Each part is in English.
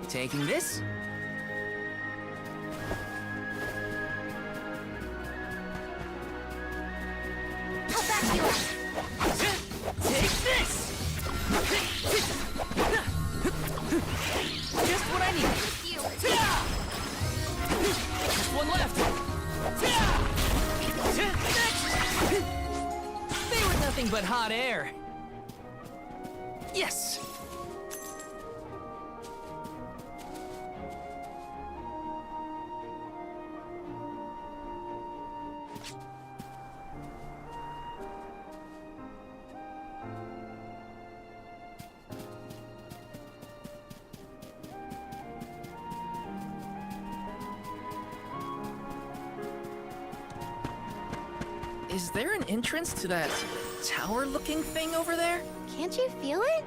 Taking this? I'll back you up. Take this! Just what I need. You. Just one left. They were nothing but hot air. Yes! Is there an entrance to that tower-looking thing over there? Can't you feel it?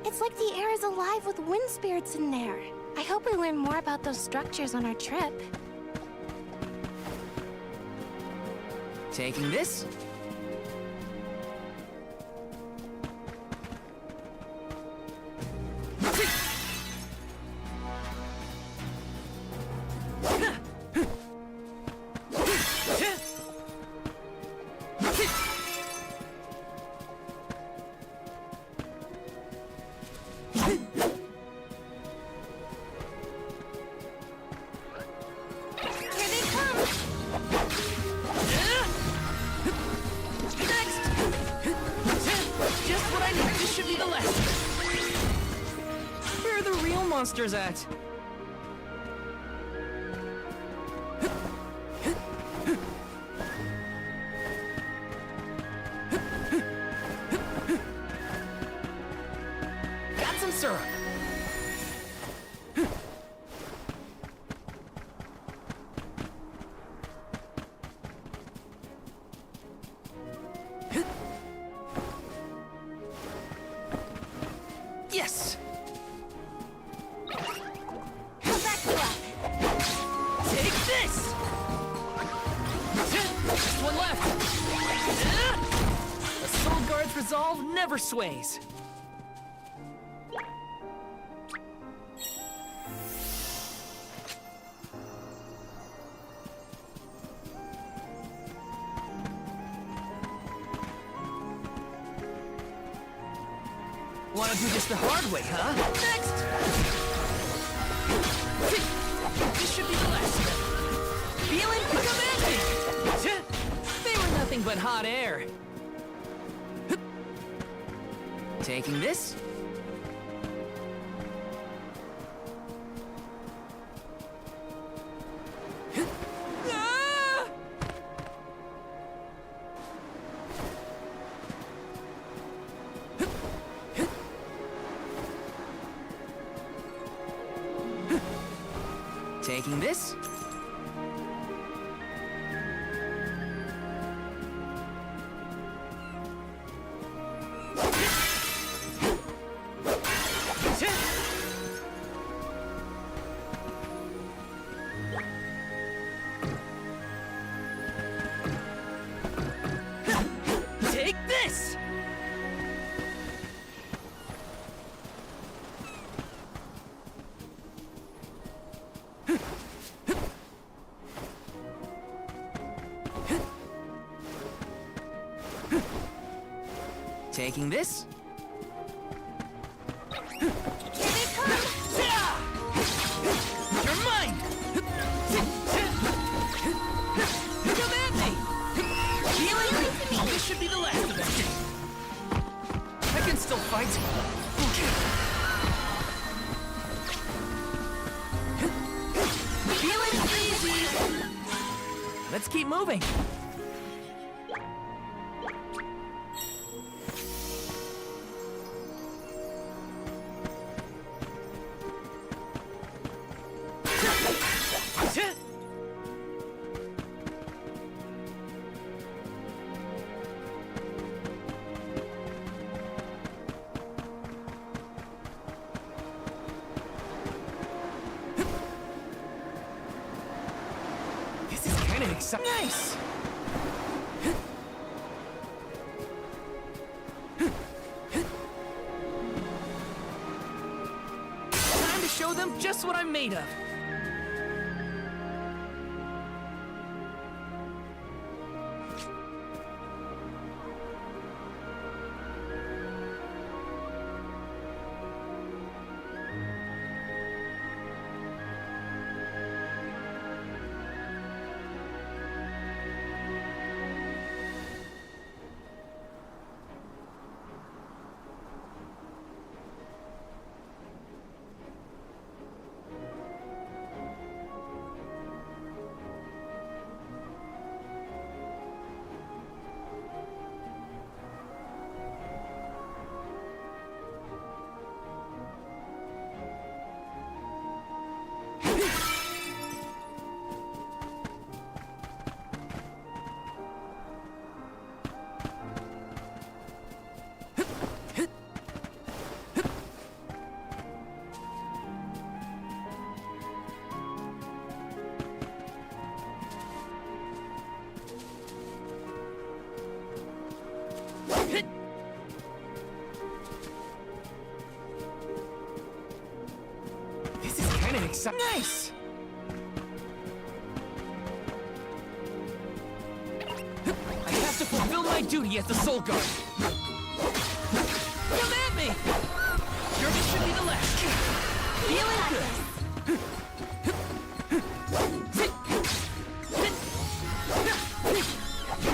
It's like the air is alive with wind spirits in there. I hope we learn more about those structures on our trip. Taking this? Here they come! Next! Just what I need. This should be the last. Where are the real monsters at? Got some syrup. Yes! I'll back you up. Take this! Just one left. A Soul Guard's resolve never sways. Wanna do this the hard way, huh? Next! This should be the last. Feeling commanding! They were nothing but hot air. Taking this? Ah! Taking this? Take this! Taking this? Here they come! You're mine! Command me! Healing? This should be the last of it. I can still fight. Healing easy! Let's keep moving. This is kind of exciting. Nice! Time to to show them just what I'm made of. This is kind of exciting. Nice! I have to fulfill my duty as the Soul Guard. Come at me! Sure, this should be the last. Feeling good.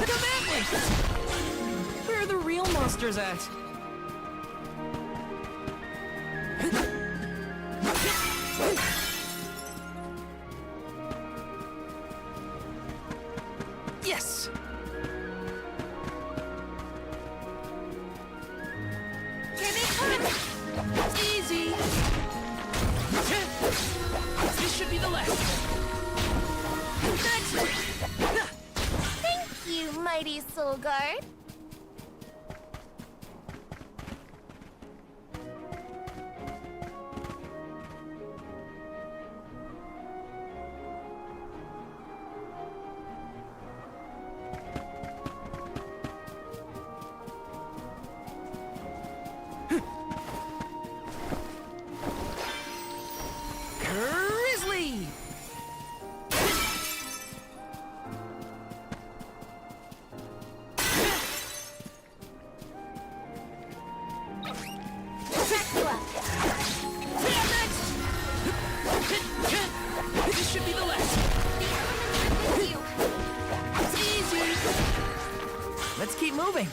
Come at me! Where are the real monsters at? Yes! Easy! This should be the last. Next! Thank you, mighty Soul Guard. Grizzly! This should be the last. It's easy. Let's keep moving.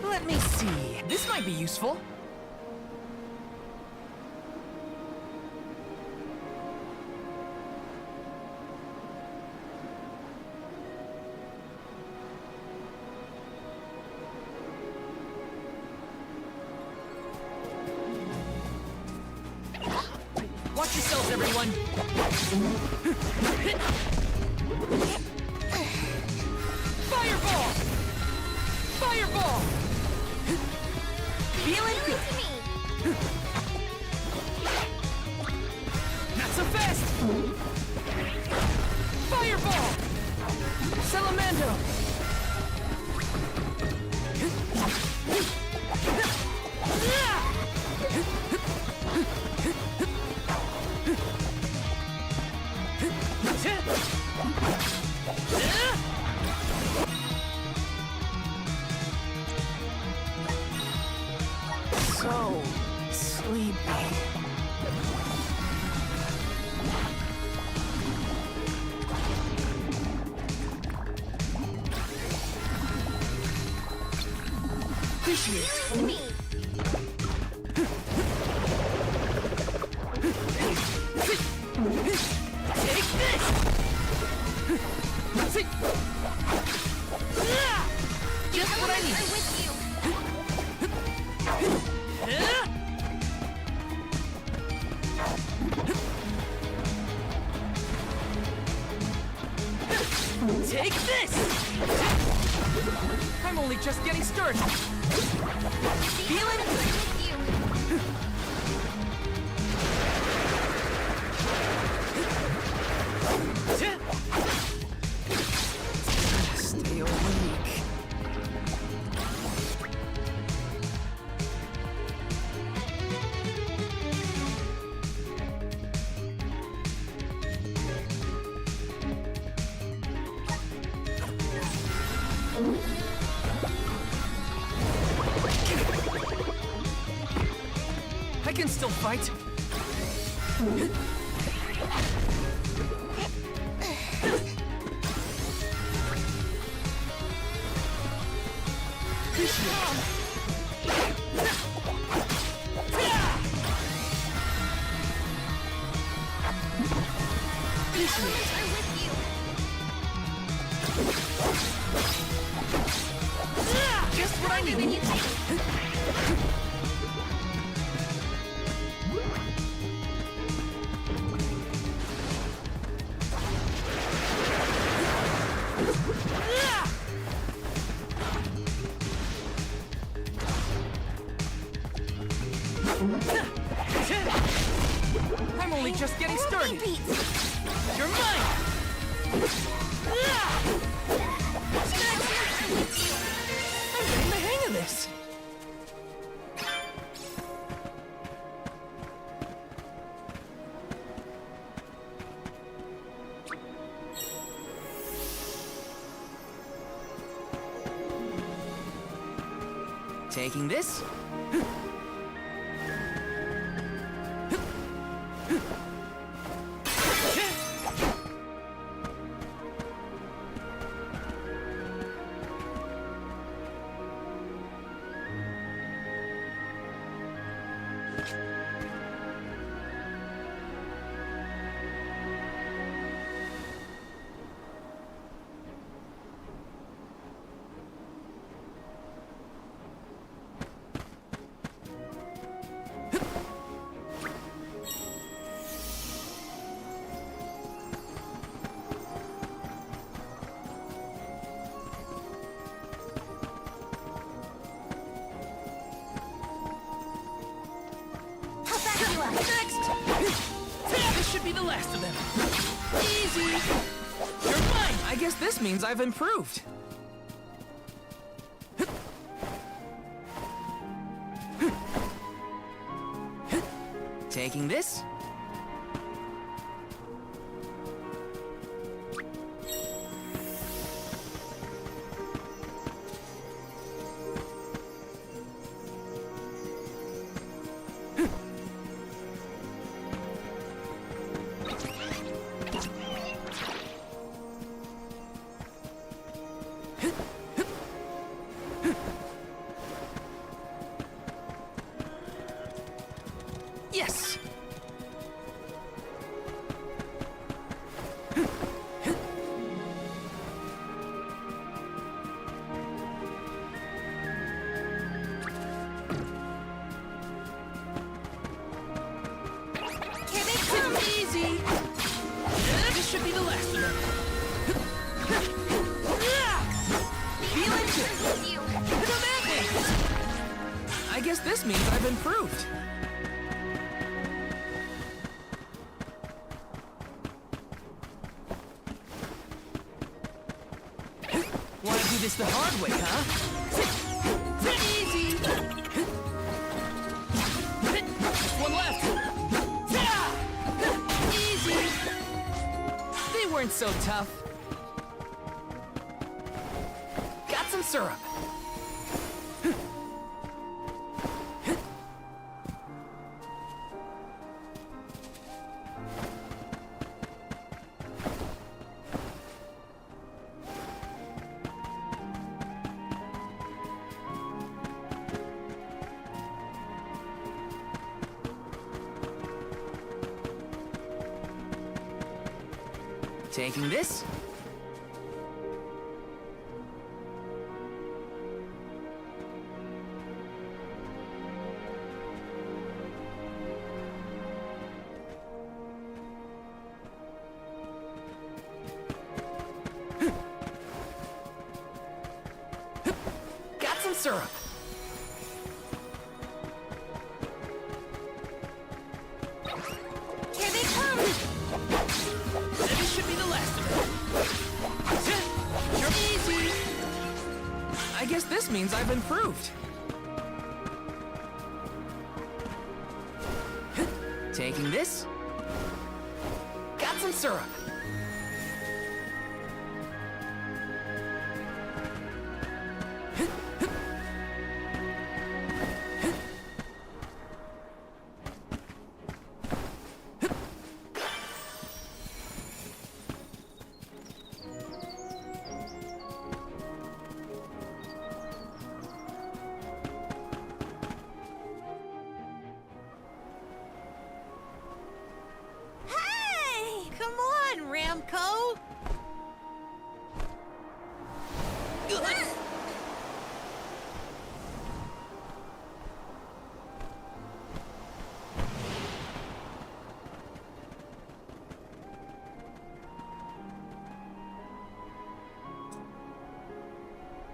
Let me see. This might be useful. Watch yourselves, everyone. Fireball! Fireball! Feeling good. Not so fast. Fireball! Salamando! So sleepy. Appreciate it. Me. Take this! Just what I need. I'm with you. Take this! I'm only just getting started. Feeling good. With you. Stay awake. can still fight. Just what I need. I'm only just getting started. You're mine. I'm getting the hang of this. Taking this. Next! This should be the last of them. Easy! You're mine! I guess this means I've improved. Taking this. Yes! Here they come! Easy! This should be the last of them. Feeling good! I guess this means I've improved. Want to do this the hard way, huh? Easy! Just one left! Easy! They weren't so tough. Got some syrup. Taking this. Got some syrup. Here they come! This should be the last of them. You're easy. I guess this means I've improved. Taking this. Got some syrup.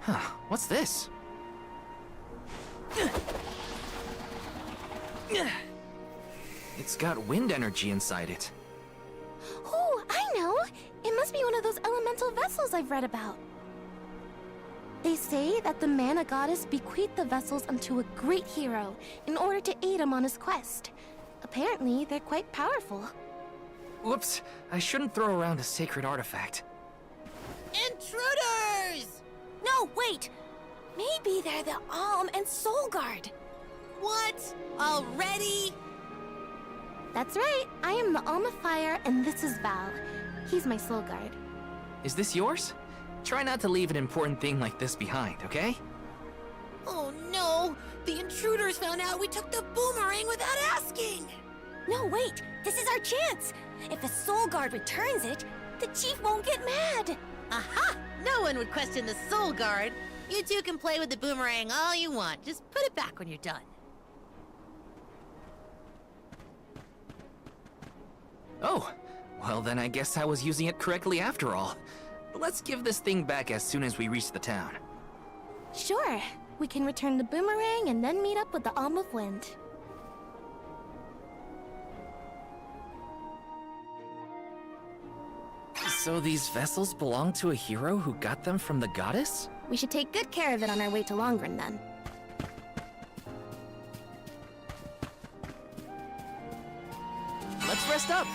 Huh, what's this? It's got wind energy inside it. Oh, I know! It must be one of those elemental vessels I've read about. They say that the Mana Goddess bequeathed the vessels unto a great hero in order to aid him on his quest. Apparently, they're quite powerful. Whoops, I shouldn't throw around a sacred artifact. Intruders! No, wait! Maybe they're the Alm and Soul Guard. What? Already? That's right. I am the Alm of Fire, and this is Val. He's my Soul Guard. Is this yours? Try not to leave an important thing like this behind, okay? Oh no! The intruders found out we took the boomerang without asking! No, wait! This is our chance! If the Soul Guard returns it, the Chief won't get mad! Aha! No one would question the Soul Guard. You two can play with the boomerang all you want. Just put it back when you're done. Oh, well then I guess I was using it correctly after all. Let's give this thing back as soon as we reach the town. Sure. We can return the boomerang and then meet up with the Alm of Wind. So these vessels belong to a hero who got them from the goddess? We should take good care of it on our way to Longren, then. Let's rest up!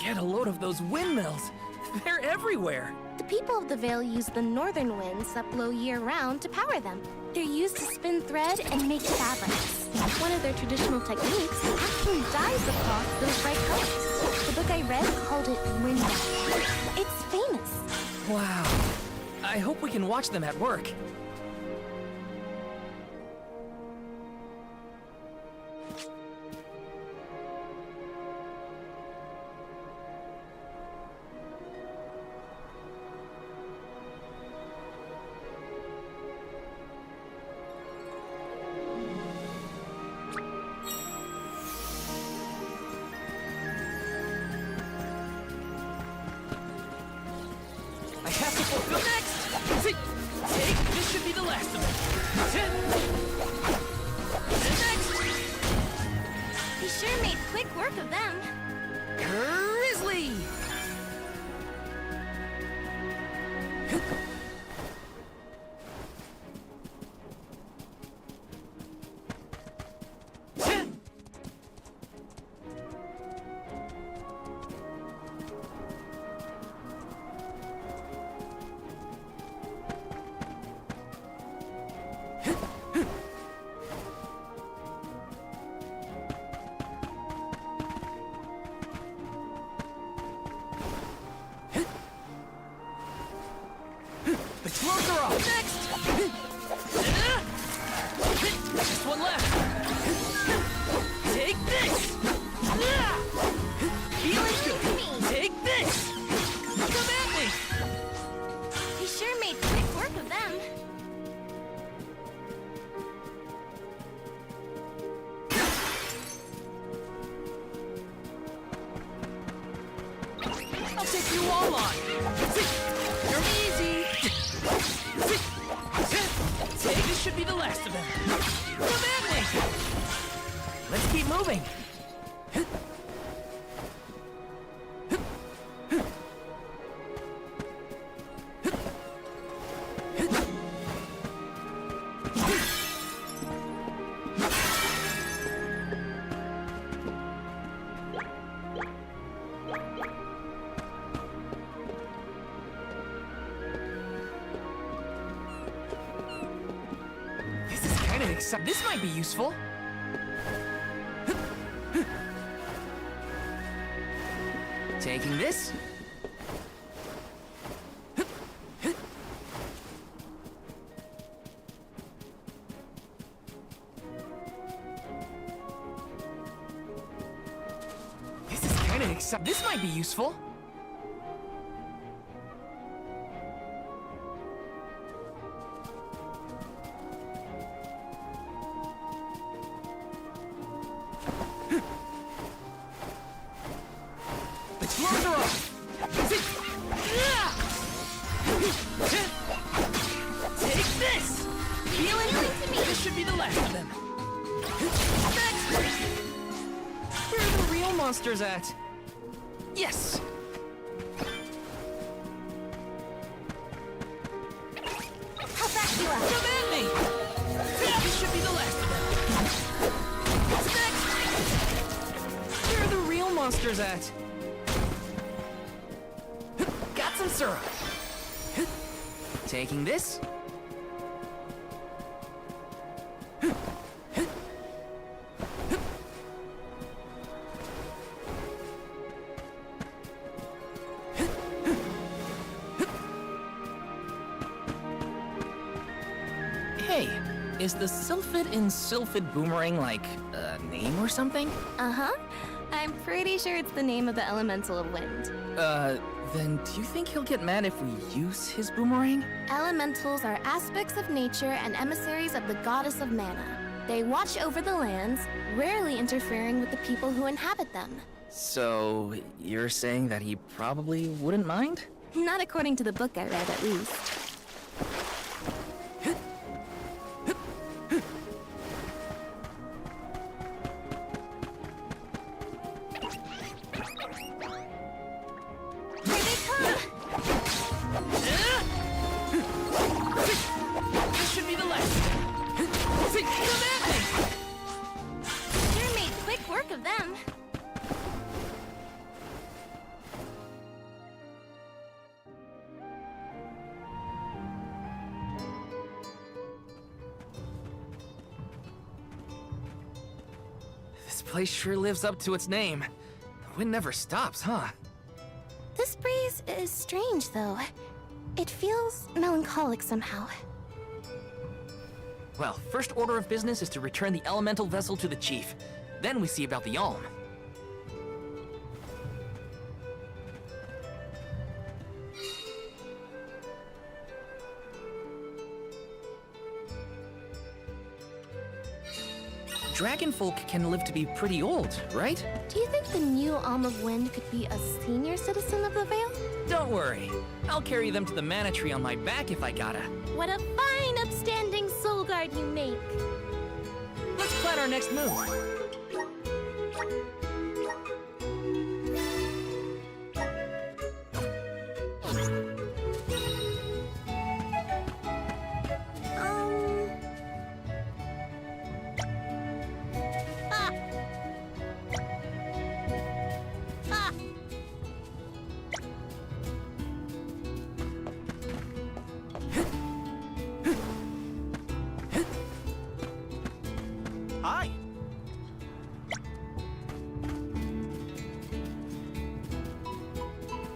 Get a load of those windmills! They're everywhere! The people of the Vale use the northern winds that blow year-round to power them. They're used to spin thread and make fabrics. One of their traditional techniques actually dyes the cloth those bright colors. The book I read called it wind dye. It's famous. Wow. I hope we can watch them at work. I have to fulfill next! Take, this should be the last of it. Next! He sure made quick work of them. Grizzly! off. Next! Just one left. Take this! Feeling good. Take this! Come at me! He sure made quick work of them. I'll take you all on. You're easy. This should be the last of them. Come at me. Let's keep moving. This might be useful. Taking this. This is kind of exciting. This might be useful. Monsters at? Yes! I'll back you up. Come at me! This should be the last of them. What's next? Where are the real monsters at? Got some syrup. Taking this. Hey, is the Sylphid in Sylphid Boomerang like a name or something? Uh-huh. I'm pretty sure it's the name of the elemental of wind. Then do you think he'll get mad if we use his boomerang? Elementals are aspects of nature and emissaries of the goddess of mana. They watch over the lands, rarely interfering with the people who inhabit them. So, you're saying that he probably wouldn't mind? Not according to the book I read, at least. This place sure lives up to its name. The wind never stops, huh? This breeze is strange, though. It feels melancholic somehow. Well, first order of business is to return the elemental vessel to the chief. Then we see about the Alm. Dragonfolk can live to be pretty old, right? Do you think the new Alm of Wind could be a senior citizen of the Vale? Don't worry. I'll carry them to the mana tree on my back if I gotta. What a fine, upstanding soul guard you make! Let's plan our next move. Hi.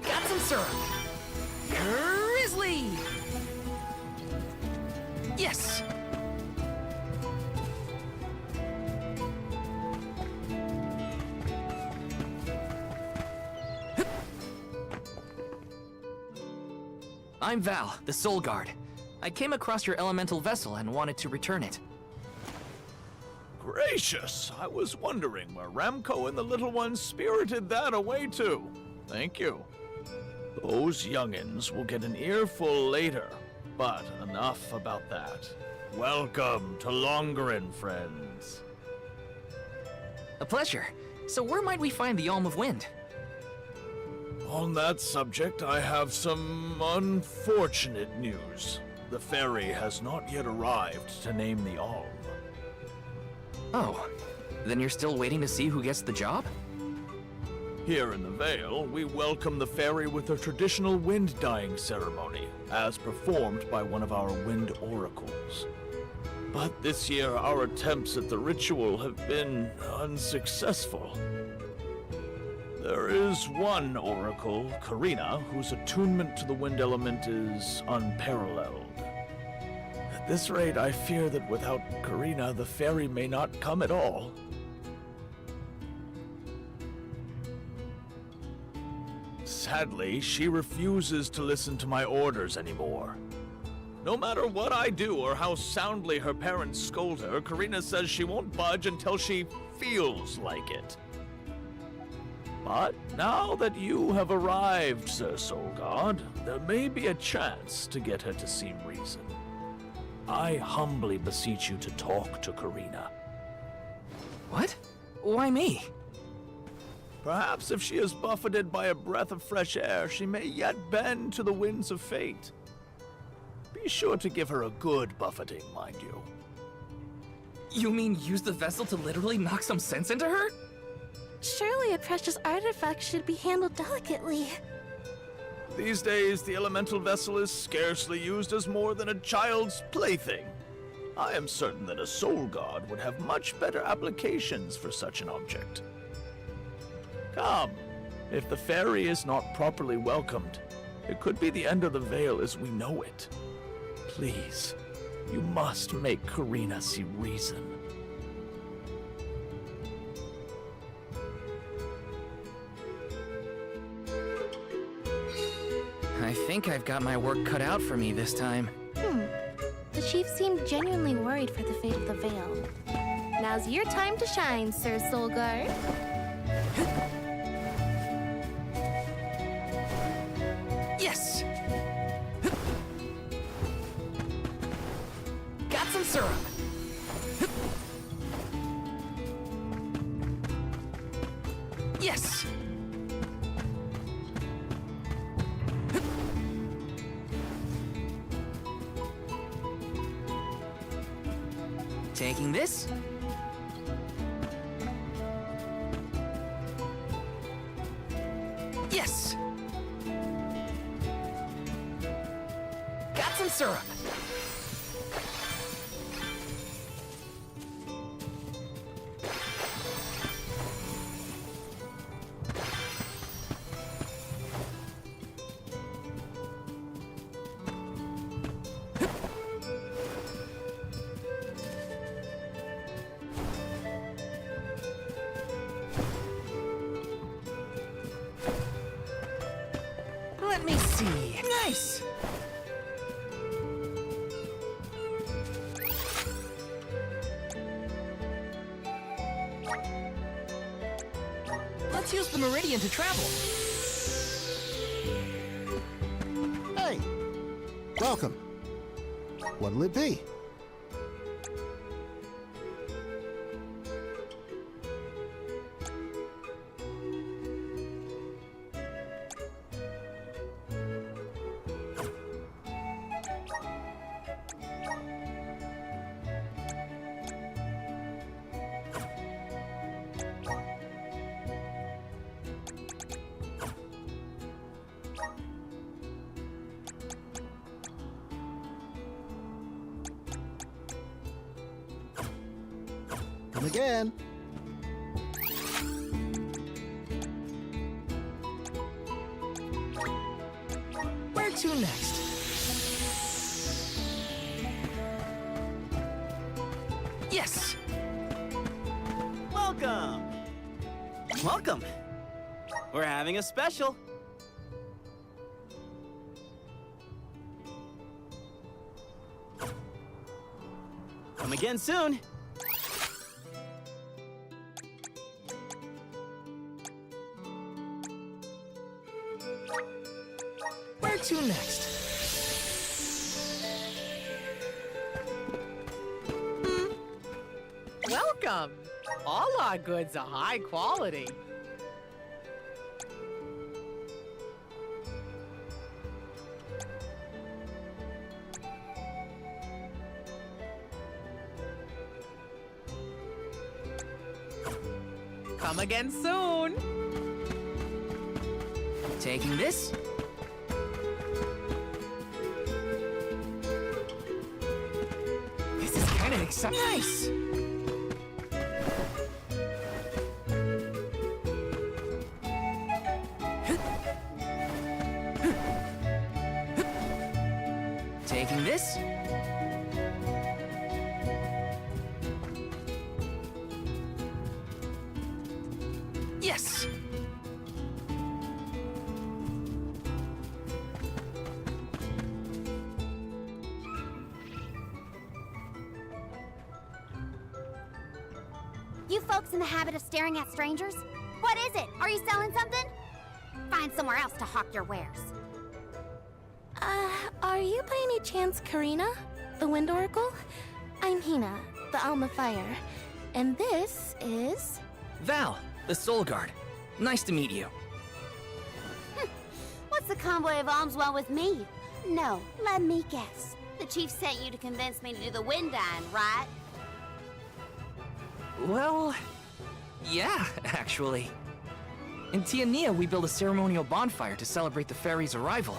Got some syrup. Grizzly. Yes! I'm Val, the Soul Guard. I came across your elemental vessel and wanted to return it. Gracious! I was wondering where Ramco and the little ones spirited that away to. Thank you. Those youngins will get an earful later, but enough about that. Welcome to Longerin, friends. A pleasure. So where might we find the Alm of Wind? On that subject, I have some unfortunate news. The ferry has not yet arrived to name the Alm. Oh, then you're still waiting to see who gets the job? Here in the Vale, we welcome the fairy with a traditional wind-dyeing ceremony, as performed by one of our wind oracles. But this year, our attempts at the ritual have been unsuccessful. There is one oracle, Karina, whose attunement to the wind element is unparalleled. At this rate, I fear that without Karina, the fairy may not come at all. Sadly, she refuses to listen to my orders anymore. No matter what I do or how soundly her parents scold her, Karina says she won't budge until she feels like it. But now that you have arrived, Sir Soul God, there may be a chance to get her to see reason. I humbly beseech you to talk to Karina. What? Why me? Perhaps if she is buffeted by a breath of fresh air, she may yet bend to the winds of fate. Be sure to give her a good buffeting, mind you. You mean use the vessel to literally knock some sense into her? Surely a precious artifact should be handled delicately. These days, the elemental vessel is scarcely used as more than a child's plaything. I am certain that a soul god would have much better applications for such an object. Come, if the fairy is not properly welcomed, it could be the end of the Vale as we know it. Please, you must make Karina see reason. I think I've got my work cut out for me this time. The chief seemed genuinely worried for the fate of the Vale. Now's your time to shine, Sir Soul Guard. Yes! Got some syrup! Yes! Taking this. Yes! Got some syrup. Let me see. Nice! Let's use the meridian to travel. Hey! Welcome. What'll it be? Come again. Where to next? Welcome. We're having a special. Come again soon. Where to next? Welcome! All our goods are high quality. Come again soon! Taking this? This is kind of exciting. Nice! Taking this? Yes! You folks in the habit of staring at strangers? What is it? Are you selling something? Find somewhere else to hawk your wares. Are you by any chance Karina, the Wind Oracle? I'm Hina, the Alma Fire. And this is... Val, the Soul Guard. Nice to meet you. What's the convoy of alms want with me? No, let me guess. The chief sent you to convince me to do the wind dine, right? Well, yeah, actually. In Tiania, we build a ceremonial bonfire to celebrate the fairy's arrival.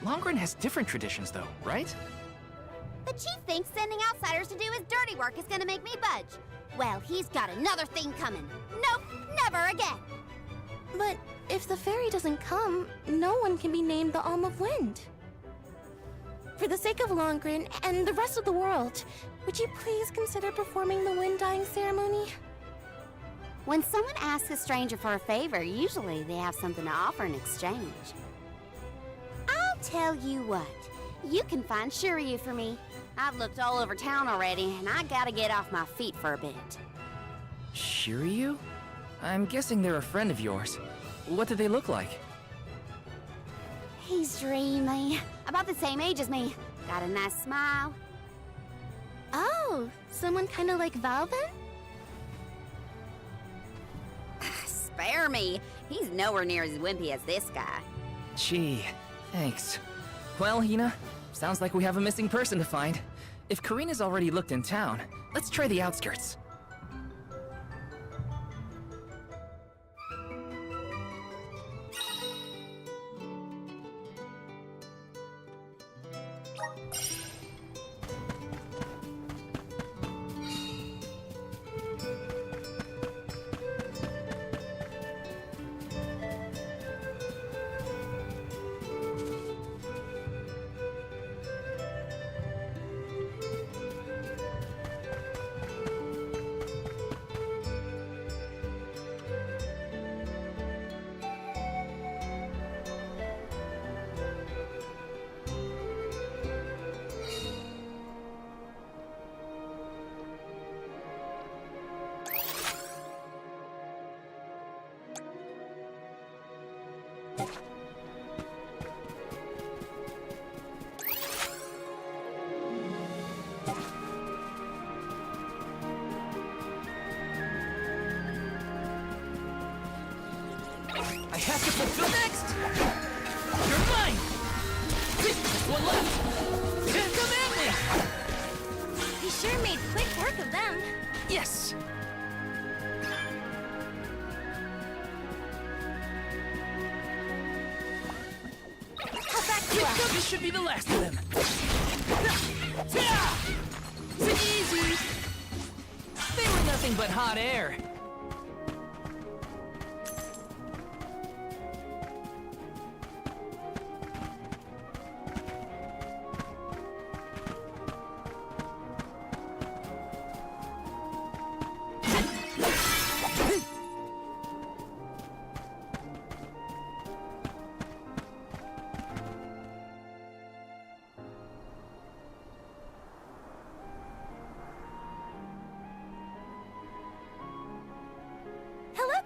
Longren has different traditions, though, right? The chief thinks sending outsiders to do his dirty work is gonna make me budge. Well, he's got another thing coming. Nope, never again. But if the fairy doesn't come, no one can be named the Alm of Wind. For the sake of Longren and the rest of the world, would you please consider performing the wind dyeing ceremony? When someone asks a stranger for a favor, usually they have something to offer in exchange. I'll tell you what, you can find Shiryu for me. I've looked all over town already, and I gotta get off my feet for a bit. Shiryu? I'm guessing they're a friend of yours. What do they look like? He's dreamy, about the same age as me. Got a nice smile. Oh, someone kind of like Val then? Spare me, he's nowhere near as wimpy as this guy. Gee, thanks. Well, Hina, sounds like we have a missing person to find. If Karina's already looked in town, let's try the outskirts. I have to fulfill next! You're mine! One left! Come at me! He sure made quick work of them. Yes! How back you up? This should be the last of them! Easy! They were nothing but hot air.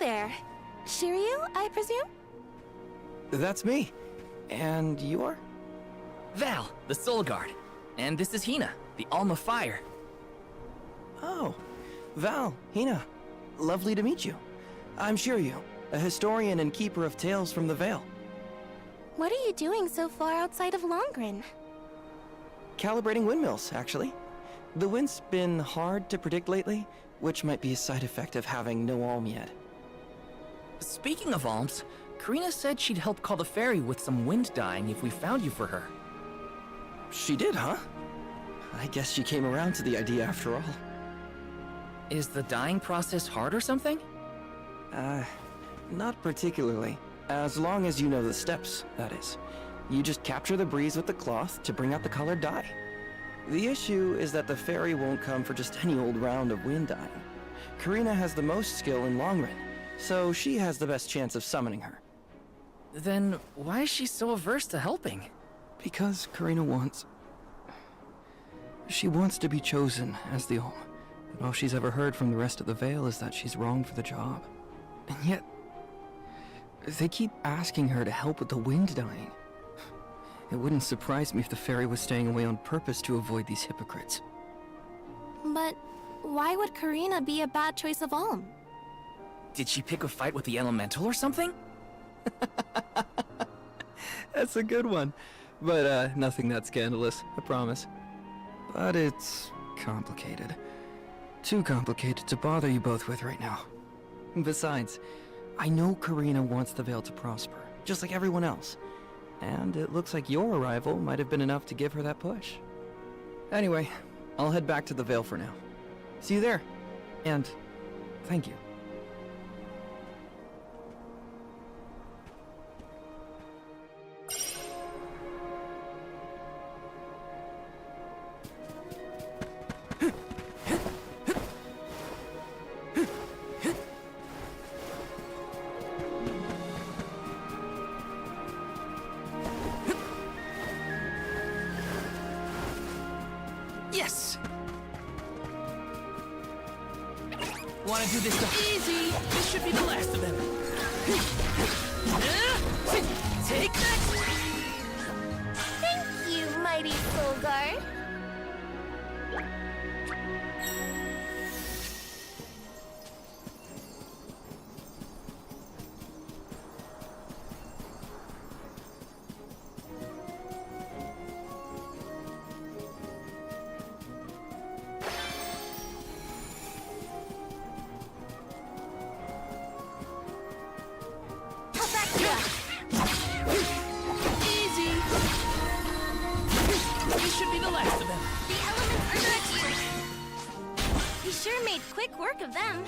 there. Shiryu, I presume? That's me. And you are? Val, the Soul Guard. And this is Hina, the Alma Fire. Oh, Val, Hina. Lovely to meet you. I'm Shiryu, a historian and keeper of tales from the Vale. What are you doing so far outside of Longren? Calibrating windmills, actually. The wind's been hard to predict lately, which might be a side effect of having no alm yet. Speaking of alms, Karina said she'd help call the fairy with some wind dyeing if we found you for her. She did, huh? I guess she came around to the idea after all. Is the dyeing process hard or something? Not particularly. As long as you know the steps, that is. You just capture the breeze with the cloth to bring out the colored dye. The issue is that the fairy won't come for just any old round of wind dyeing. Karina has the most skill in Longren, so she has the best chance of summoning her. Then why is she so averse to helping? Because Karina wants... She wants to be chosen as the Alm. But all she's ever heard from the rest of the Vale is that she's wrong for the job. And yet... they keep asking her to help with the wind dyeing. It wouldn't surprise me if the fairy was staying away on purpose to avoid these hypocrites. But why would Karina be a bad choice of Alm? Did she pick a fight with the elemental or something? That's a good one. But, nothing that scandalous, I promise. But it's complicated. Too complicated to bother you both with right now. Besides, I know Karina wants the Vale to prosper, just like everyone else. And it looks like your arrival might have been enough to give her that push. Anyway, I'll head back to the Vale for now. See you there. And thank you. Yes! Wanna do this stuff easy? This should be the last of them. Take that! Thank you, mighty Soul Guard. Easy! This should be the last of them. The elements are good at you. You sure made quick work of them.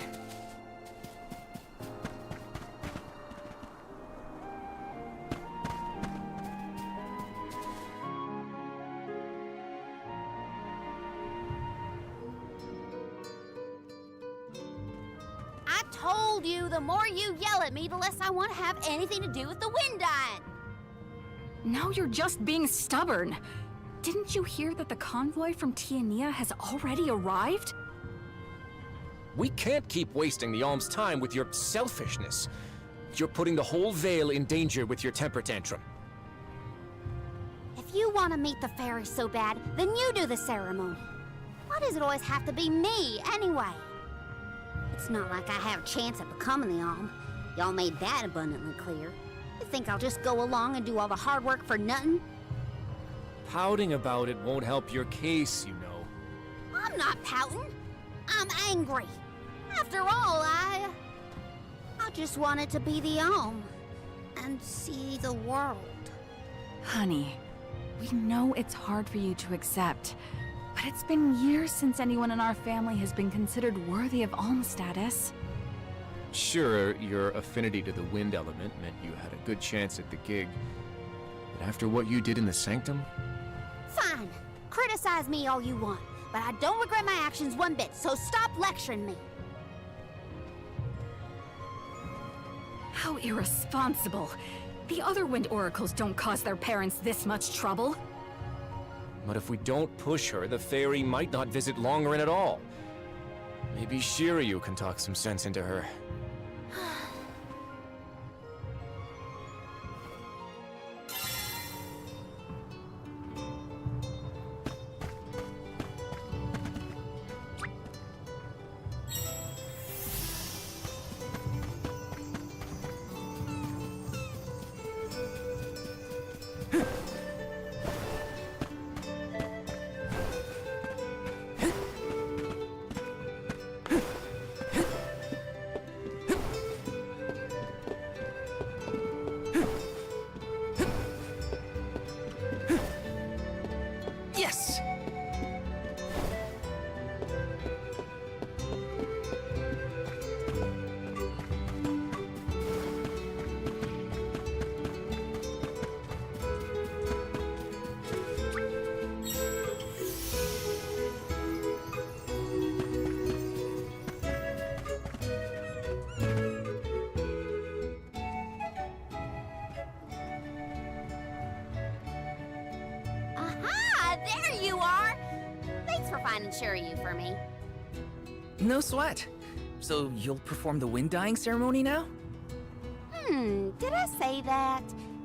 I told you, the more you yell at me, the less I want to have anything to do with the wind dyeing. Now you're just being stubborn. Didn't you hear that the convoy from Tiania has already arrived? We can't keep wasting the Alm's time with your selfishness. You're putting the whole Vale in danger with your temper tantrum. If you want to meet the fairy so bad, then you do the ceremony. Why does it always have to be me, anyway? It's not like I have a chance at becoming the Alm. Y'all made that abundantly clear. You think I'll just go along and do all the hard work for nothing? Pouting about it won't help your case, you know. I'm not pouting. I'm angry. After all, I just wanted to be the Alm and see the world. Honey, we know it's hard for you to accept, but it's been years since anyone in our family has been considered worthy of Alm status. Sure, your affinity to the wind element meant you had a good chance at the gig. But after what you did in the Sanctum? Fine. Criticize me all you want, but I don't regret my actions one bit, so stop lecturing me. How irresponsible. The other wind oracles don't cause their parents this much trouble. But if we don't push her, the fairy might not visit Longren at all. Maybe Shiryu can talk some sense into her. finding Shiryu for me. No sweat. So you'll perform the wind dyeing ceremony now? Did I say that?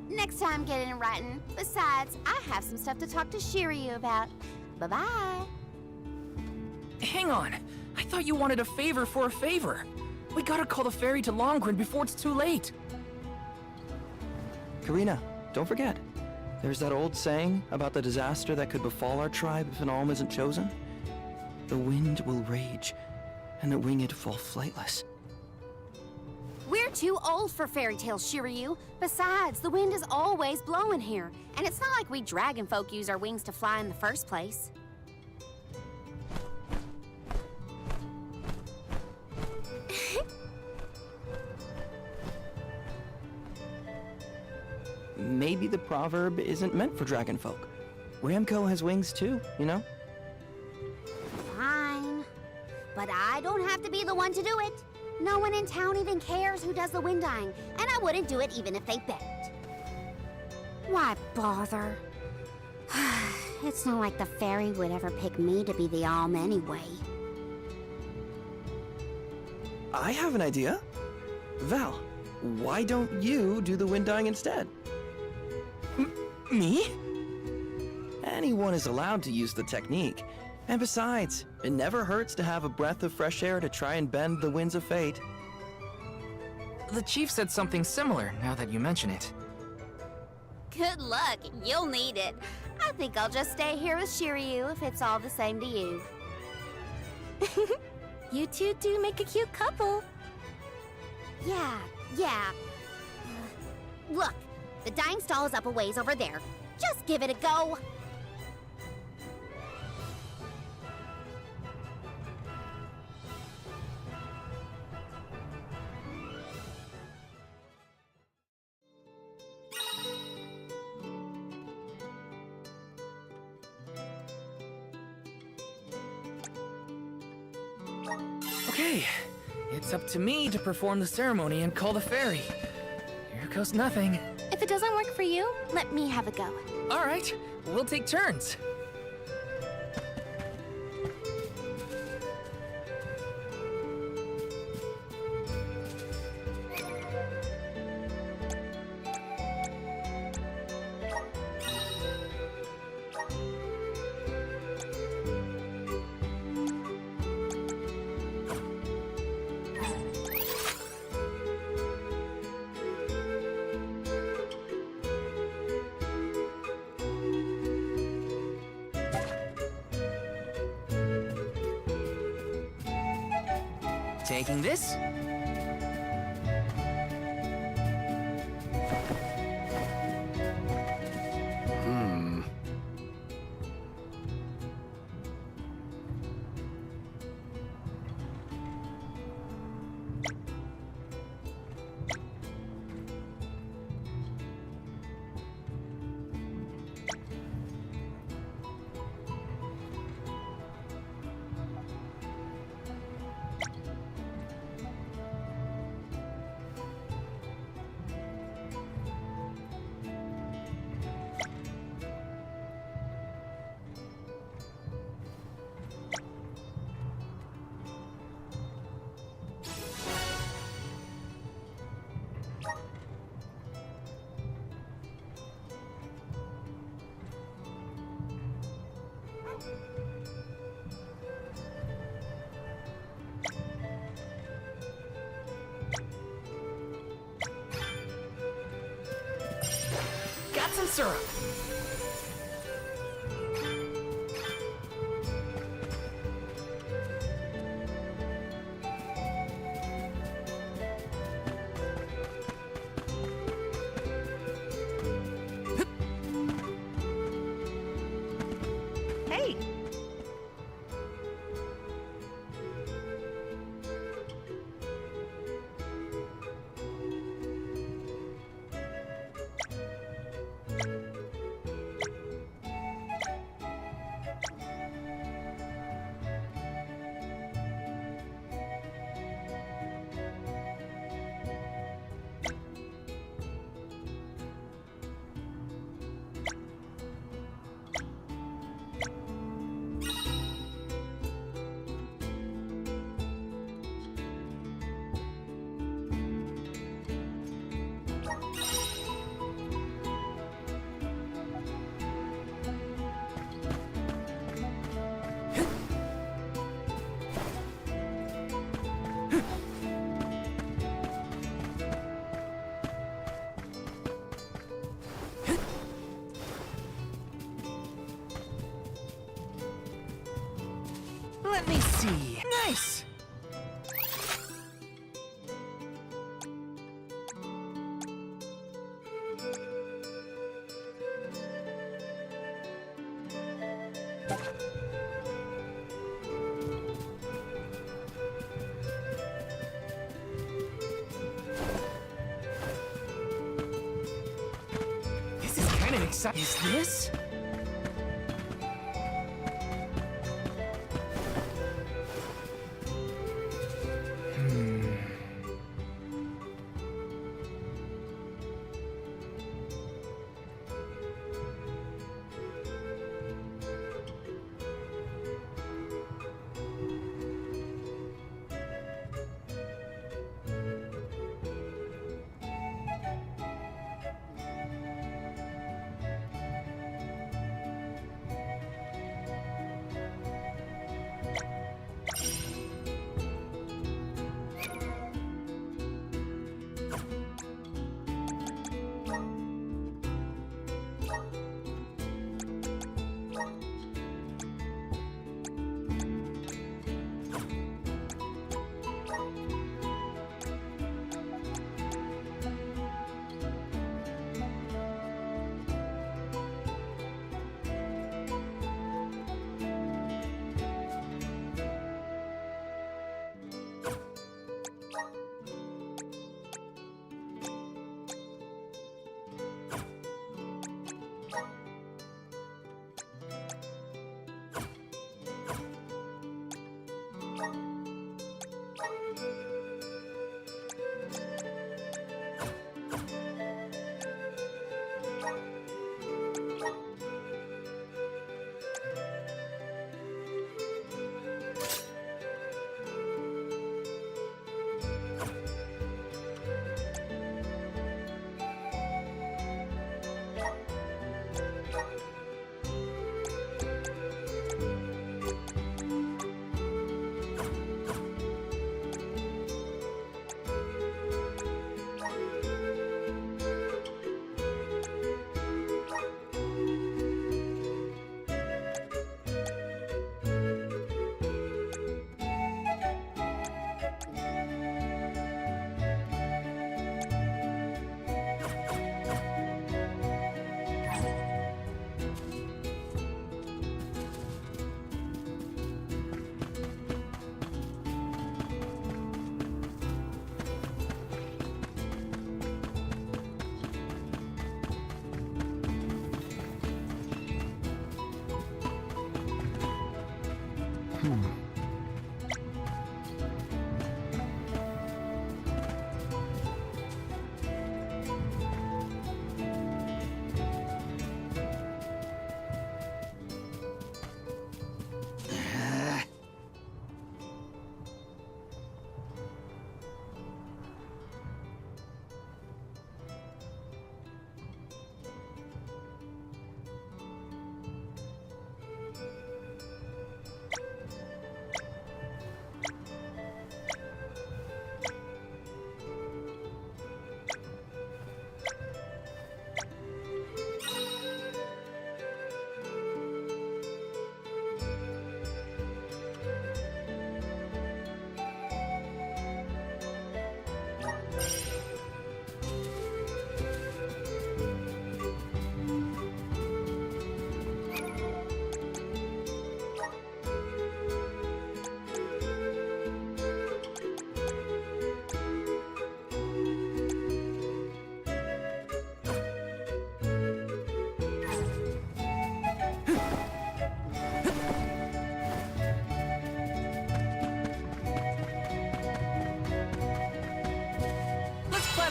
Next time, get it in writing. Besides, I have some stuff to talk to Shiryu about. Bye-bye. Hang on. I thought you wanted a favor for a favor. We gotta call the ferry to Longren before it's too late. Karina, don't forget. There's that old saying about the disaster that could befall our tribe if an alm isn't chosen. The wind will rage, and the winged fall flightless. We're too old for fairy tales, Shiryu. Besides, the wind is always blowing here, and it's not like we dragon folk use our wings to fly in the first place. Maybe the proverb isn't meant for dragon folk. Ramco has wings too, you know? Fine. But I don't have to be the one to do it. No one in town even cares who does the wind dyeing, and I wouldn't do it even if they begged. Why bother? It's not like the fairy would ever pick me to be the alm anyway. I have an idea. Val, why don't you do the wind dyeing instead? Me? Anyone is allowed to use the technique. And besides, it never hurts to have a breath of fresh air to try and bend the winds of fate. The chief said something similar, now that you mention it. Good luck. You'll need it. I think I'll just stay here with Shiryu if it's all the same to you. You two do make a cute couple. Yeah. Look, the dyeing stall is up a ways over there. Just give it a go. Okay, it's up to me to perform the ceremony and call the ferry. Here goes nothing. If it doesn't work for you, let me have a go. All right, we'll take turns. Taking this. Got some syrup. Hey, see. Nice! This is kind of exciting. Is this?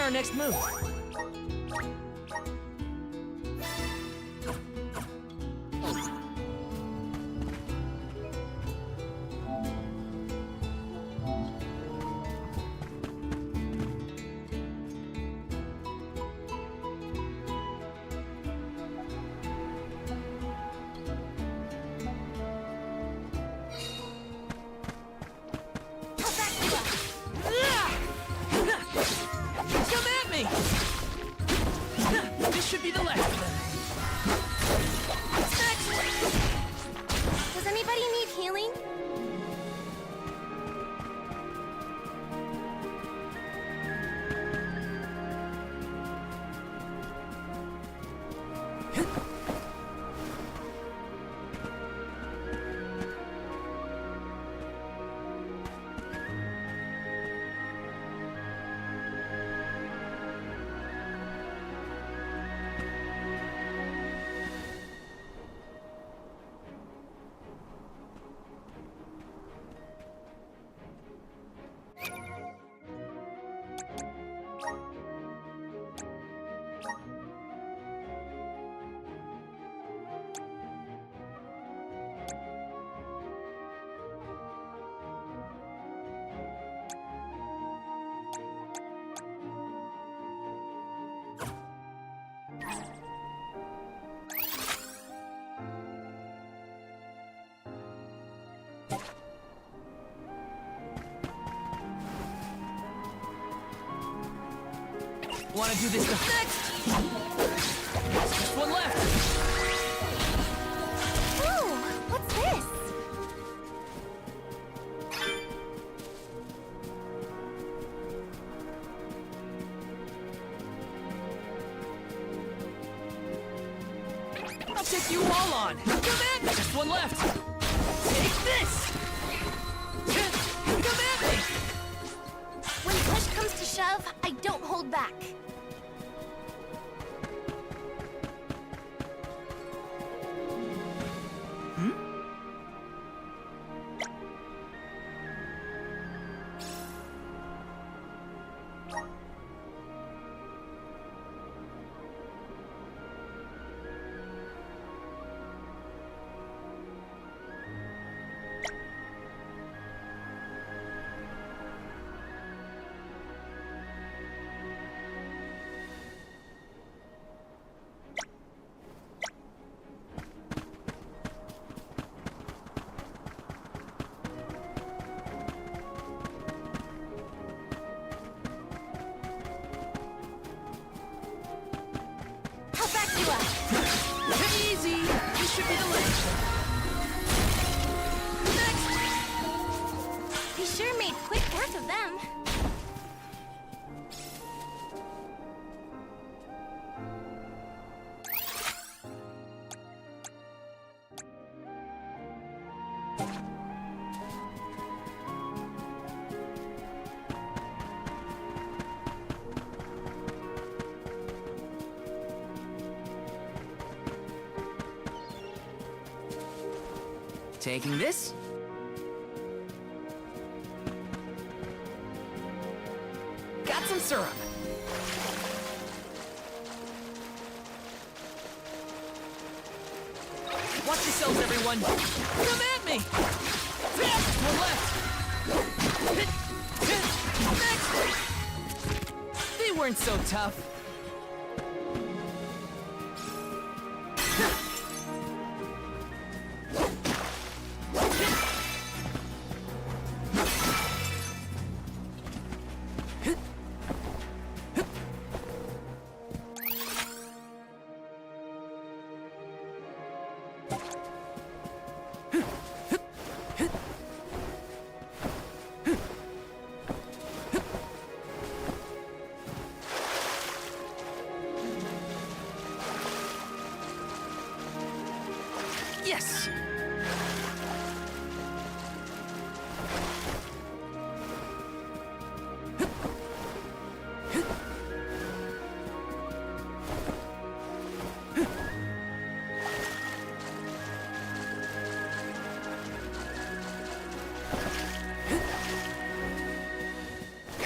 Our next move. This should be the last of them. What's next? Does anybody need healing? Wanna do this next? Just one left. Ooh, what's this? I'll take you all on. Come in. Just one left. Take this. Come at me. When push comes to shove, I don't hold back. I'll back you up. Easy. This should be the last. Next. He sure made quick work of them. Taking this. Got some syrup. Watch yourselves, everyone. Come at me. One left. Next. They weren't so tough. Yes!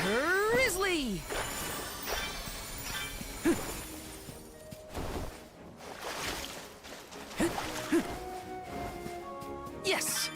Grizzly! Yes!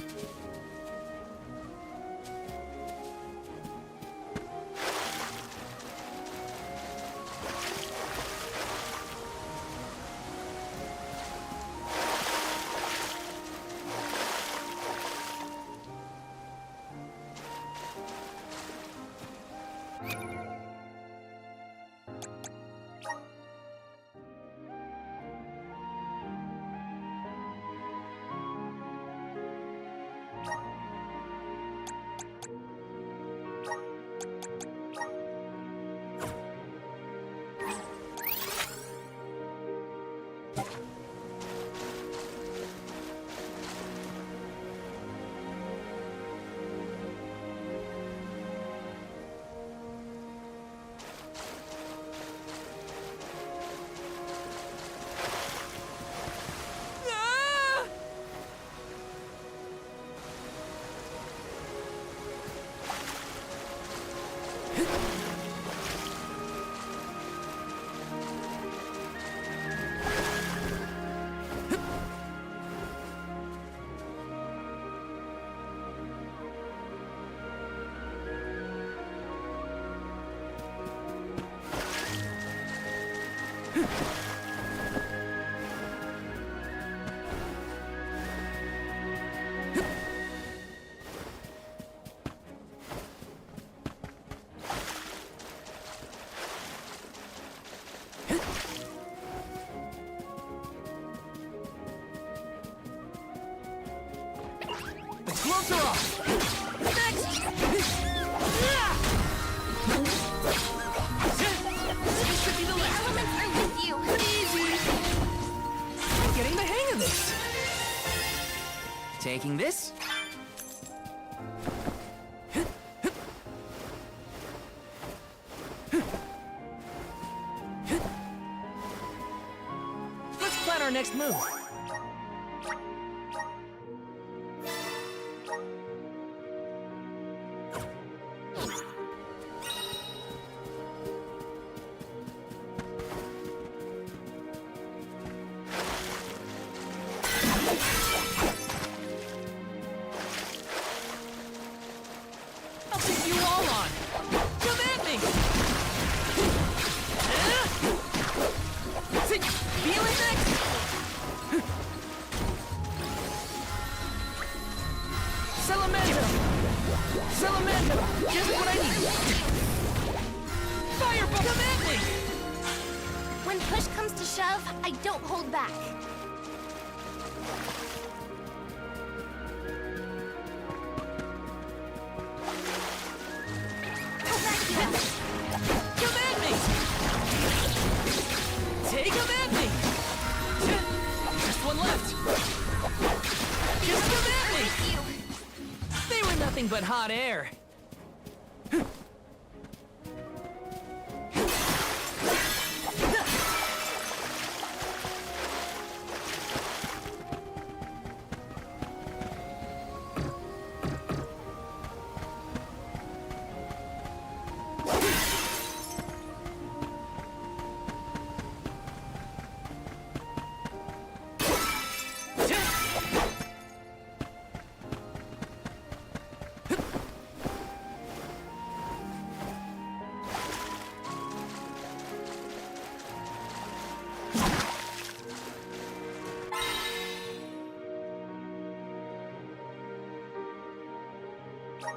The gloves are off! Next! This should be the last. Elements are with you. Easy! I'm getting the hang of this. Taking this. Let's plan our next move. I'll take you all on. Come at me. Feel it next. Salamento. Salamento. Just what I need. Fireball. Come at me. When push comes to shove, I don't hold back. Come at me. Take them at me. Just one left. Just come at me. They were nothing but hot air.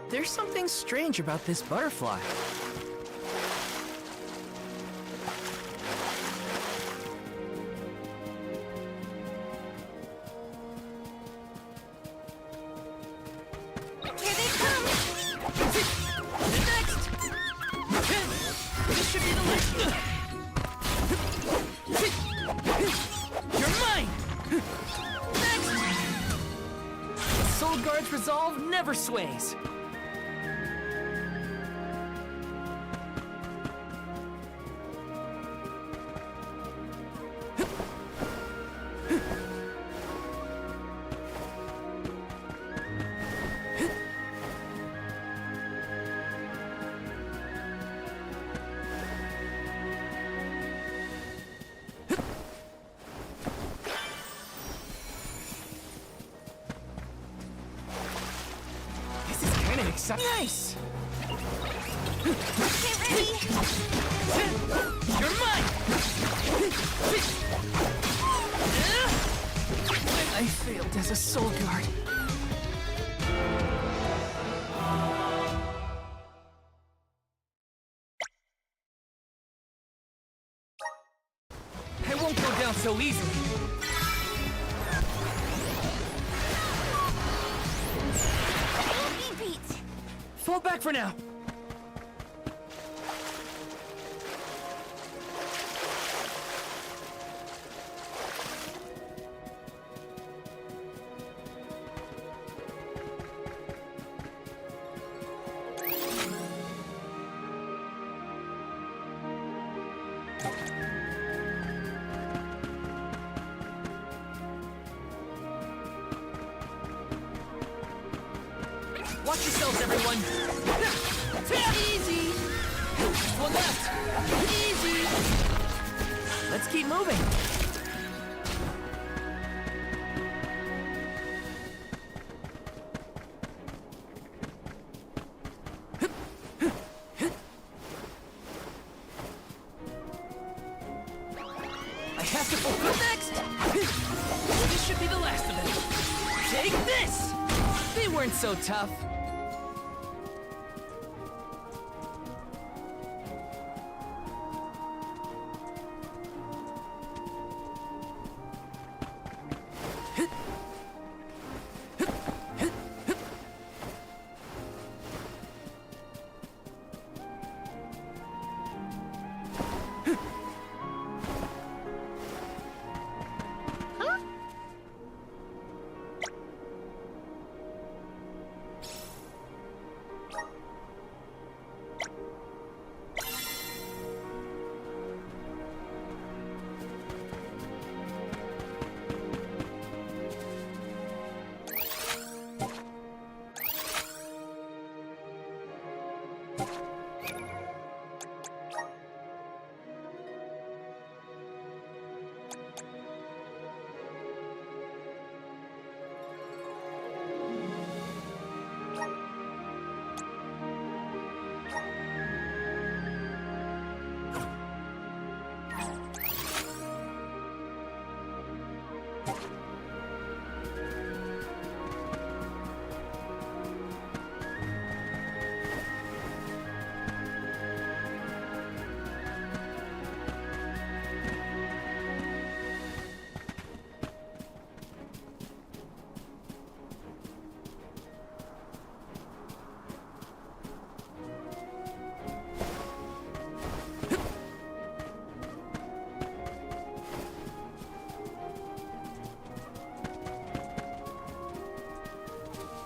There's something strange about this butterfly. Here they come. Next! This should be the last. You're mine! Next! Soul Guard's resolve never sways. Nice! Get ready. You're mine! I failed as a soul guard. I won't go down so easily. Be beat. Fall back for now. Watch yourselves, everyone! Easy! Just one left! Easy! Let's keep moving! cast it for next! This should be the last of them. Take this! They weren't so tough.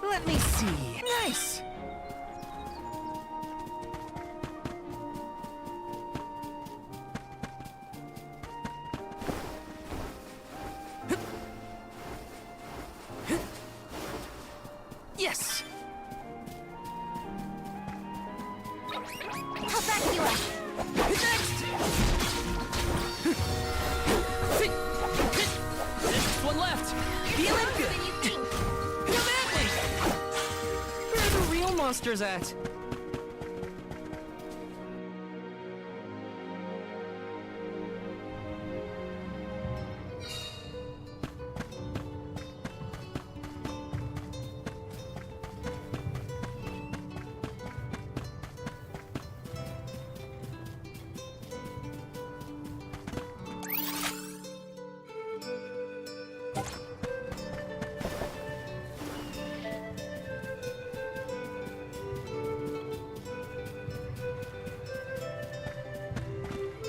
Let me see. Nice! Yes! I'll back you up. Next! Next one left. Feeling good. Than you think. Come at me! Where are the real monsters at?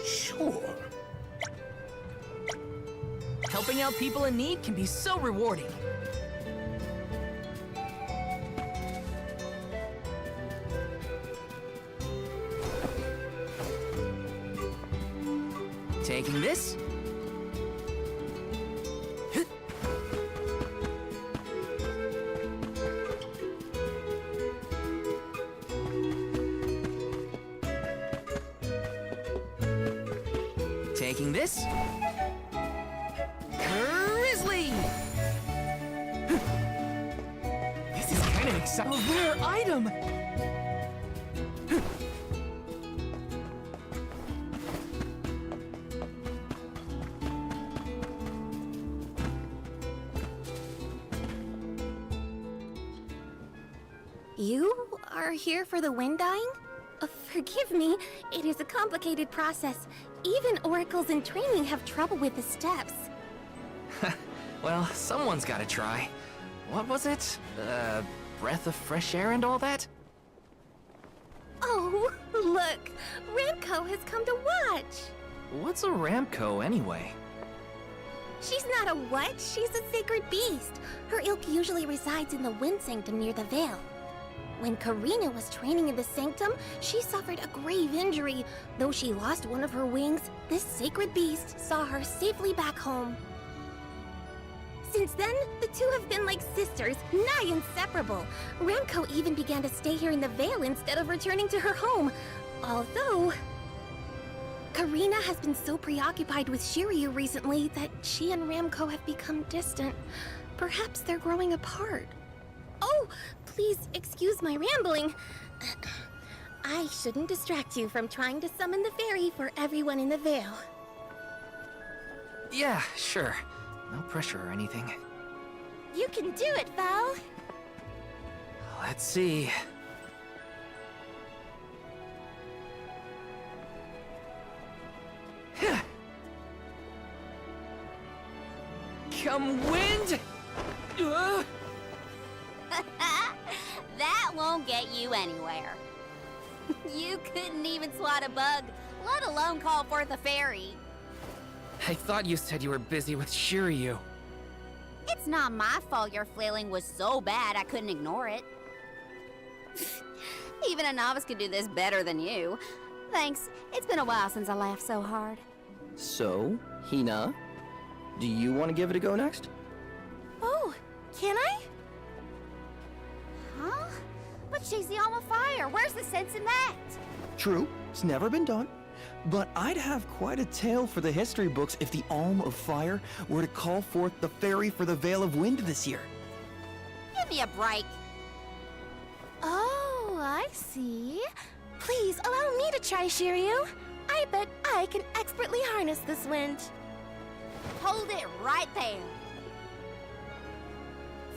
Sure. Helping out people in need can be so rewarding. Taking this. Taking this. Grizzly! This is kind of exciting. A rare item! You are here for the wind dyeing? Forgive me, it is a complicated process. Even oracles in training have trouble with the steps. Well, someone's gotta try. What was it? Breath of fresh air and all that? Oh, look! Ramco has come to watch! What's a Ramco anyway? She's not a what? She's a sacred beast. Her ilk usually resides in the Wind Sanctum near the Veil. When Karina was training in the Sanctum, she suffered a grave injury. Though she lost one of her wings, this sacred beast saw her safely back home. Since then, the two have been like sisters, nigh inseparable. Ramco even began to stay here in the Veil instead of returning to her home. Although... Karina has been so preoccupied with Shiryu recently that she and Ramco have become distant. Perhaps they're growing apart. Oh, please excuse my rambling. I shouldn't distract you from trying to summon the fairy for everyone in the Veil. Yeah, sure. No pressure or anything. You can do it, Val. Let's see. Come wind! That won't get you anywhere. You couldn't even swat a bug, let alone call forth a fairy. I thought you said you were busy with Shiryu. It's not my fault your flailing was so bad I couldn't ignore it. Even a novice could do this better than you. Thanks. It's been a while since I laughed so hard. So, Hina, do you want to give it a go next? Oh, can I? Huh? But she's the Alma Fire. Where's the sense in that? True, it's never been done. But I'd have quite a tale for the history books if the Alm of Fire were to call forth the Fairy for the Veil of Wind this year. Give me a break. Oh, I see. Please allow me to try, Shiryu. I bet I can expertly harness this wind. Hold it right there.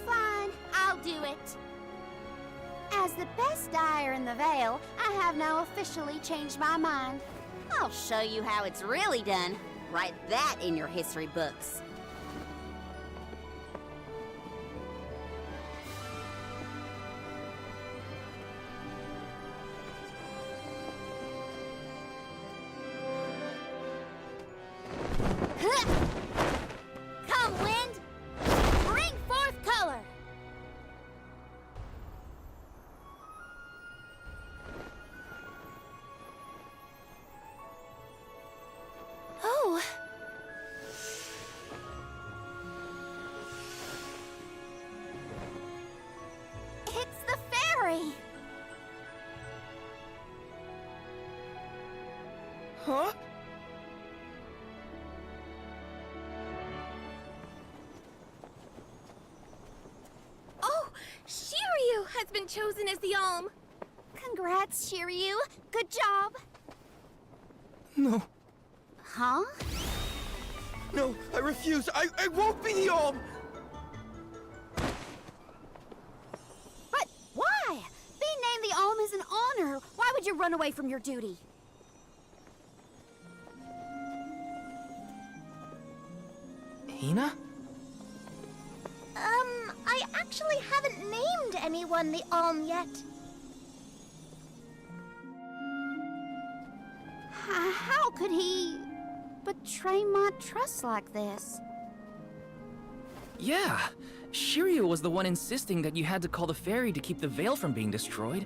Fine, I'll do it. As the best dyer in the Vale, I have now officially changed my mind. I'll show you how it's really done. Write that in your history books. Come, wind! Bring forth color! Oh. It's the fairy! Huh? Oh, Shiryu has been chosen as the Alm. Congrats, Shiryu. Good job. No, Huh? no, I refuse. I won't be the Alm! But why? Being named the Alm is an honor. Why would you run away from your duty? Hina? I actually haven't named anyone the Alm yet. How could he betray my trust like this? Yeah. Shiryu was the one insisting that you had to call the fairy to keep the veil from being destroyed.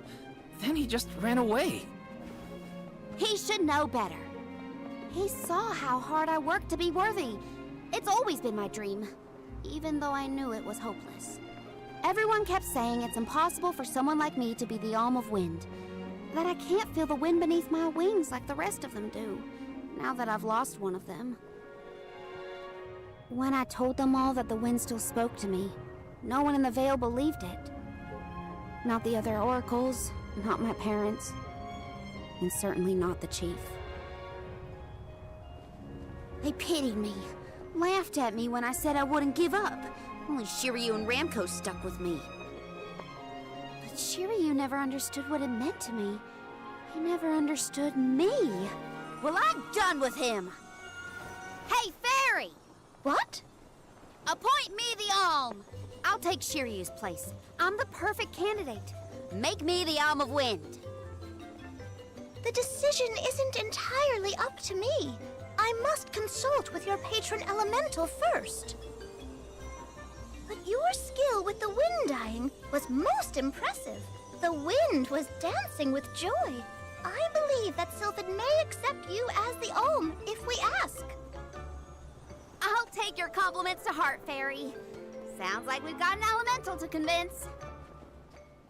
Then he just ran away. He should know better. He saw how hard I worked to be worthy. It's always been my dream, even though I knew it was hopeless. Everyone kept saying it's impossible for someone like me to be the Alm of Wind, that I can't feel the wind beneath my wings like the rest of them do, now that I've lost one of them. When I told them all that the wind still spoke to me, no one in the Vale believed it. Not the other oracles, not my parents, and certainly not the chief. They pitied me, laughed at me when I said I wouldn't give up. Only Shiryu and Ramco stuck with me. But Shiryu never understood what it meant to me. He never understood me. Well, I'm done with him. Hey, Fairy! What? Appoint me the Alm. I'll take Shiryu's place. I'm the perfect candidate. Make me the Alm of Wind. The decision isn't entirely up to me. I must consult with your patron elemental first. But your skill with the wind dyeing was most impressive. The wind was dancing with joy. I believe that Sylphid may accept you as the Alm if we ask. I'll take your compliments to heart, Fairy. Sounds like we've got an elemental to convince.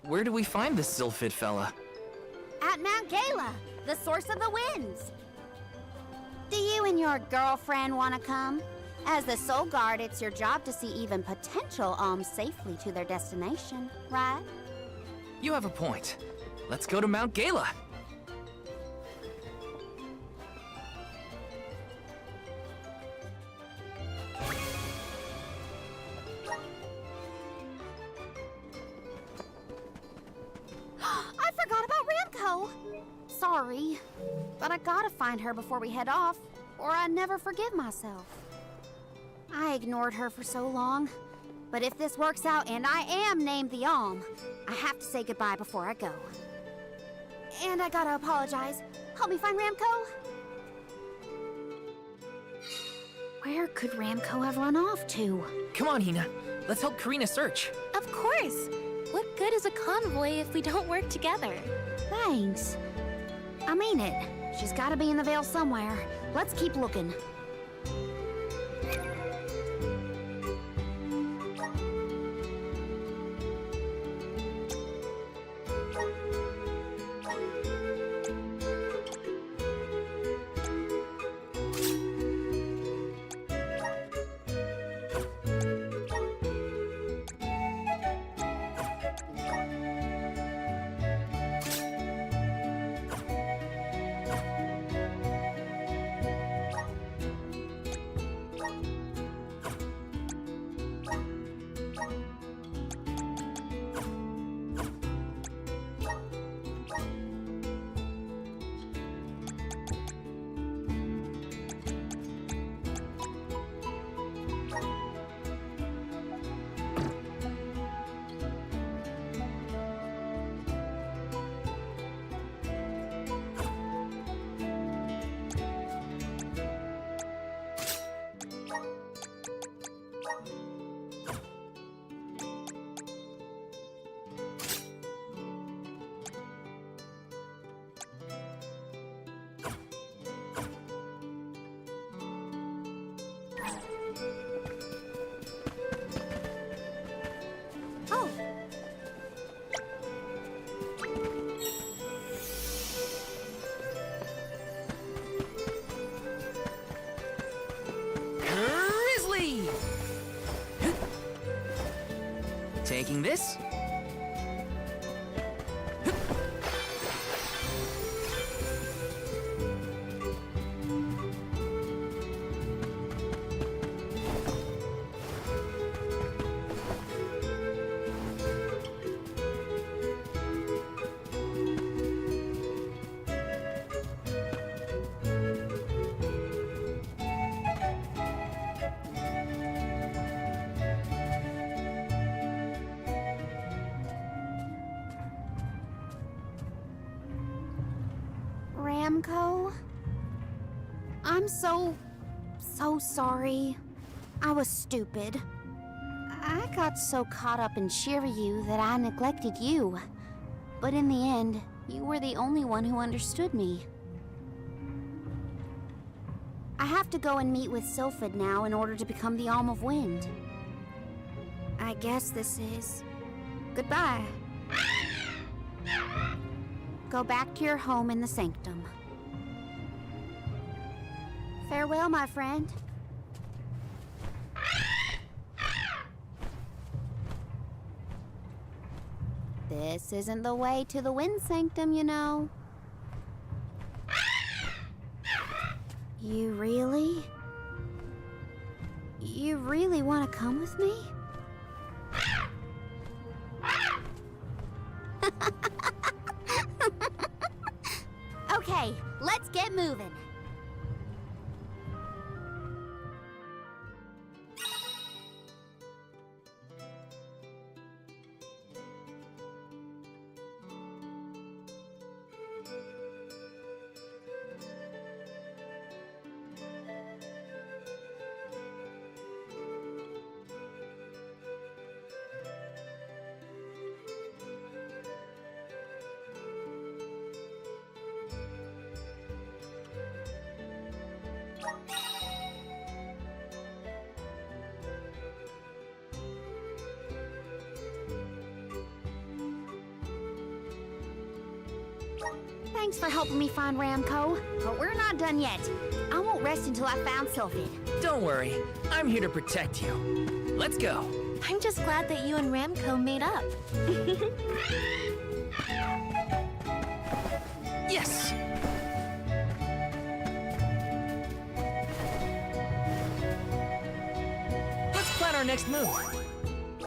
Where do we find this Sylphid fella? At Mount Gala, the source of the winds. Do you and your girlfriend want to come? As the Soul Guard, it's your job to see even potential alms safely to their destination, right? You have a point. Let's go to Mount Gala. sorry, but I gotta find her before we head off, or I'd never forgive myself. I ignored her for so long, but if this works out and I am named the Alm, I have to say goodbye before I go. And I gotta apologize. Help me find Ramco? Where could Ramco have run off to? Come on, Hina. Let's help Karina search. Of course. What good is a convoy if we don't work together? Thanks. I mean it. She's gotta be in the Vale somewhere. Let's keep looking. Oh. Grizzly! Taking this. Ramco? I'm so sorry. I was stupid. I got so caught up in Shiryu that I neglected you. But in the end, you were the only one who understood me. I have to go and meet with Sylphid now in order to become the Alm of Wind. I guess this is goodbye. Go back to your home in the Sanctum. Farewell, my friend. This isn't the way to the Wind Sanctum, you know. You really want to come with me? Okay, let's get moving. Thanks for helping me find Ramco, but we're not done yet. I won't rest until I found Sylphid. Don't worry. I'm here to protect you. Let's go. I'm just glad that you and Ramco made up. Yes! Let's plan our next move.